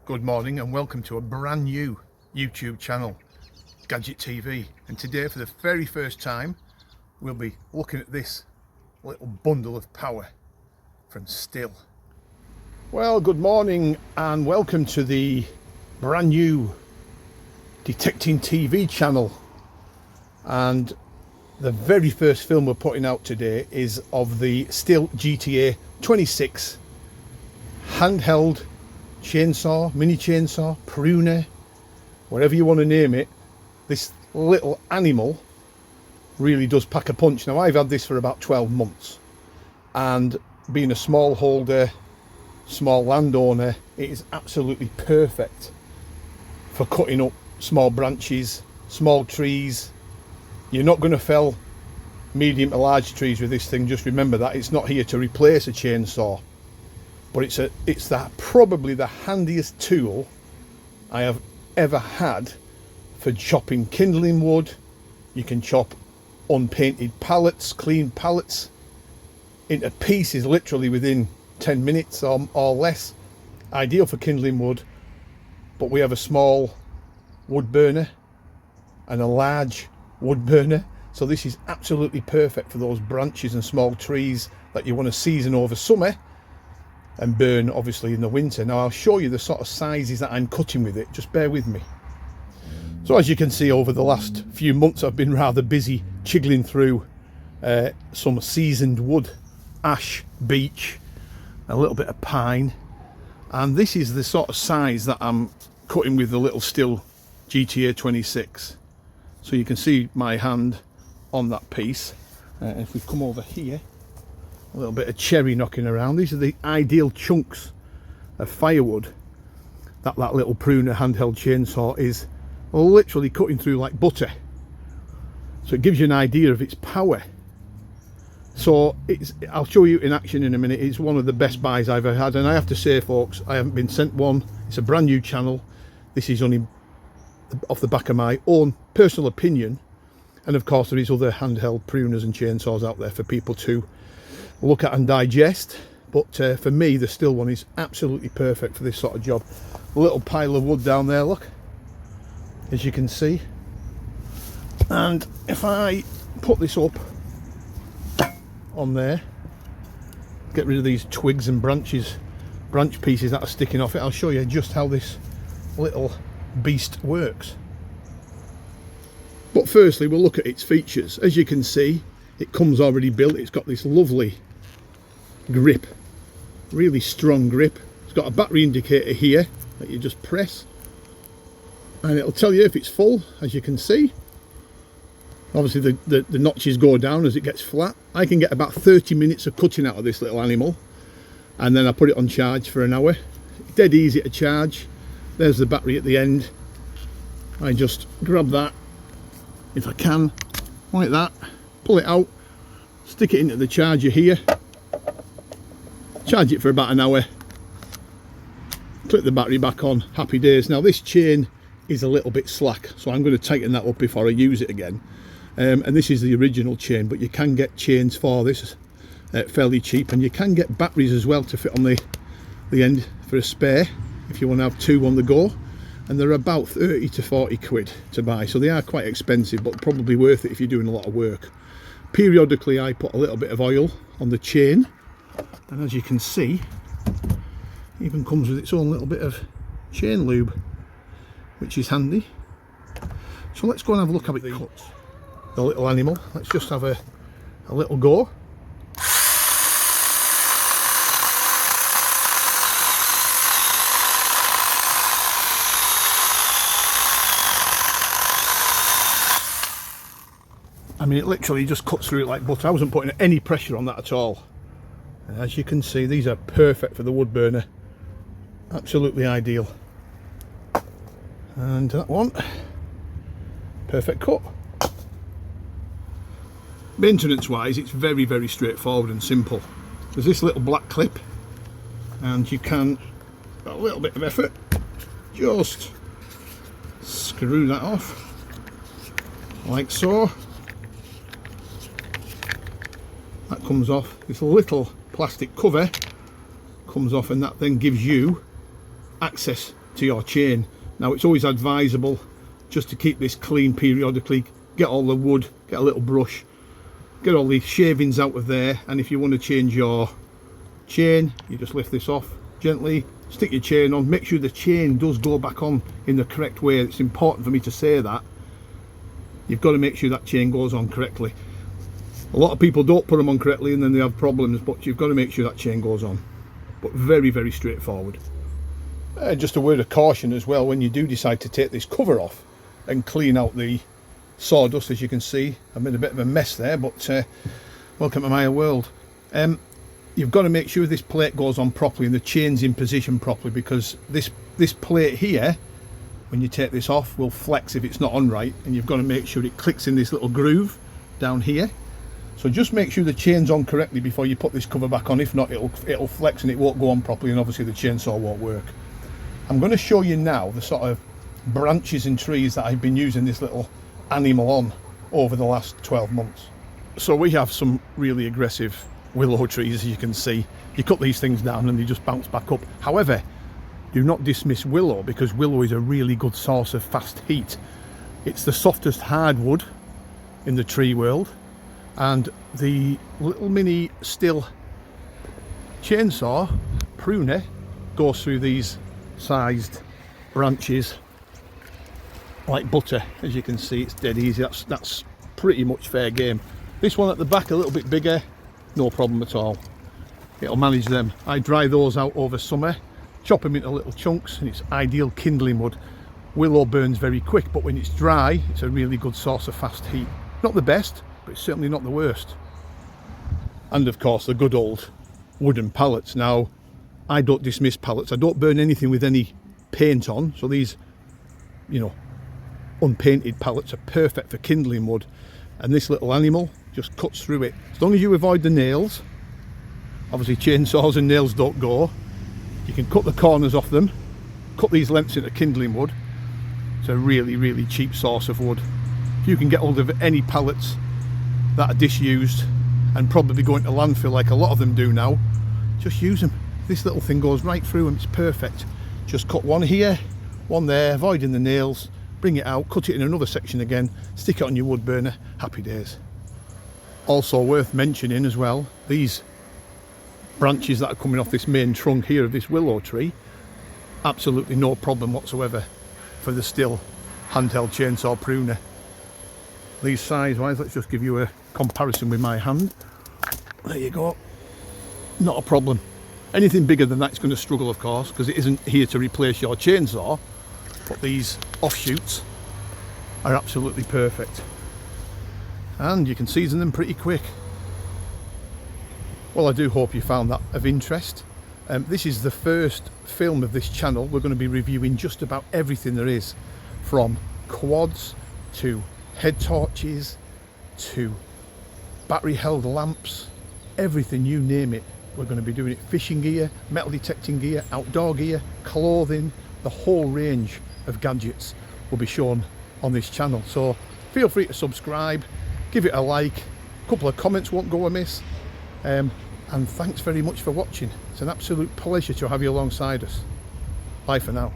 Good morning and welcome to a brand new YouTube channel, Gadget TV. And today, for the very first time, we'll be looking at this little bundle of power from Stihl. Well, good morning and welcome to the brand new Detecting TV channel. And the very first film we're putting out today is of the Stihl GTA 26 handheld chainsaw, mini chainsaw, pruner, whatever you want to name it. This little animal really does pack a punch. Now, I've had this for about 12 months, and being a smallholder, small landowner, it is absolutely perfect for cutting up small branches, small trees. You're not going to fell medium to large trees with this thing. Just remember that it's not here to replace a chainsaw, but it's probably the handiest tool I have ever had for chopping kindling wood. You can chop unpainted pallets, clean pallets into pieces literally within 10 minutes or less. Ideal for kindling wood. But we have a small wood burner and a large wood burner, so this is absolutely perfect for those branches and small trees that you want to season over summer and burn obviously in the winter. Now, I'll show you the sort of sizes that I'm cutting with it, just bear with me. So as you can see, over the last few months I've been rather busy chiseling through some seasoned wood, ash, beech, a little bit of pine, and this is the sort of size that I'm cutting with the little Stihl GTA 26. So you can see my hand on that piece. If we come over here, a little bit of cherry knocking around. These are the ideal chunks of firewood that little pruner handheld chainsaw is literally cutting through like butter. So it gives you an idea of its power. So I'll show you in action in a minute. It's one of the best buys I've ever had, and I have to say, folks, I haven't been sent one. It's a brand new channel. This is only off the back of my own personal opinion, and of course there is other handheld pruners and chainsaws out there for people to look at and digest, but for me the Stihl one is absolutely perfect for this sort of job. A little pile of wood down there, look, as you can see, and if I put this up on there, get rid of these twigs and branch pieces that are sticking off it, I'll show you just how this little beast works. But firstly, we'll look at its features. As you can see, it comes already built. It's got this lovely grip, really strong grip. It's got a battery indicator here that you just press, and it'll tell you if it's full. As you can see, obviously the notches go down as it gets flat. I can get about 30 minutes of cutting out of this little animal, and then I put it on charge for an hour. Dead easy to charge. There's the battery at the end. I just grab that, if I can, like that, pull it out, stick it into the charger here, charge it for about an hour, click the battery back on, happy days. Now, this chain is a little bit slack, so I'm going to tighten that up before I use it again. And this is the original chain, but you can get chains for this fairly cheap, and you can get batteries as well to fit on the end for a spare if you want to have two on the go, and they're about 30 to 40 quid to buy, so they are quite expensive, but probably worth it if you're doing a lot of work. Periodically I put a little bit of oil on the chain, and as you can see, it even comes with its own little bit of chain lube, which is handy. So let's go and have a look how it cuts the little animal. Let's just have a little go. I mean, it literally just cuts through it like butter. I wasn't putting any pressure on that at all. And as you can see, these are perfect for the wood burner. Absolutely ideal. And that one, perfect cut. Maintenance wise, it's very, very straightforward and simple. There's this little black clip, and you can, a little bit of effort, just screw that off like so. That comes off. This little plastic cover comes off, and that then gives you access to your chain. Now it's always advisable just to keep this clean periodically, get all the wood, get a little brush, get all the shavings out of there, and if you want to change your chain, you just lift this off gently, stick your chain on, make sure the chain does go back on in the correct way. It's important for me to say that. You've got to make sure that chain goes on correctly. A lot of people don't put them on correctly and then they have problems, but you've got to make sure that chain goes on. But very, very straightforward. Just a word of caution as well, when you do decide to take this cover off and clean out the sawdust, as you can see, I made a bit of a mess there, but welcome to my world. You've got to make sure this plate goes on properly and the chain's in position properly, because this plate here, when you take this off, will flex if it's not on right, and you've got to make sure it clicks in this little groove down here. So just make sure the chain's on correctly before you put this cover back on. If not, it'll flex and it won't go on properly, and obviously the chainsaw won't work. I'm going to show you now the sort of branches and trees that I've been using this little animal on over the last 12 months. So we have some really aggressive willow trees, as you can see. You cut these things down and they just bounce back up. However, do not dismiss willow, because willow is a really good source of fast heat. It's the softest hardwood in the tree world, and the little mini Stihl chainsaw pruner goes through these sized branches like butter. As you can see, it's dead easy. That's pretty much fair game. This one at the back a little bit bigger, no problem at all. It'll manage them. I dry those out over summer, chop them into little chunks, and it's ideal kindling wood. Willow burns very quick, but when it's dry, it's a really good source of fast heat. Not the best, but it's certainly not the worst. And of course the good old wooden pallets. Now, I don't dismiss pallets. I don't burn anything with any paint on, so these, you know, unpainted pallets are perfect for kindling wood, and this little animal just cuts through it. As long as you avoid the nails, obviously chainsaws and nails don't go, you can cut the corners off them, cut these lengths into kindling wood. It's a really, really cheap source of wood. If you can get hold of any pallets that are disused and probably going to landfill like a lot of them do now, just use them. This little thing goes right through them, it's perfect. Just cut one here, one there, avoiding the nails, bring it out, cut it in another section again, stick it on your wood burner, happy days. Also worth mentioning as well, these branches that are coming off this main trunk here of this willow tree, absolutely no problem whatsoever for the Stihl handheld chainsaw pruner. These size wise, let's just give you a comparison with my hand. There you go, not a problem. Anything bigger than that's going to struggle, of course, because it isn't here to replace your chainsaw, but these offshoots are absolutely perfect, and you can season them pretty quick. Well, I do hope you found that of interest. This is the first film of this channel. We're going to be reviewing just about everything there is, from quads to head torches to battery held lamps, everything, you name it. We're going to be doing it. Fishing gear, metal detecting gear, outdoor gear, clothing, the whole range of gadgets will be shown on this channel. So feel free to subscribe, give it a like, a couple of comments won't go amiss, and thanks very much for watching. It's an absolute pleasure to have you alongside us. Bye for now.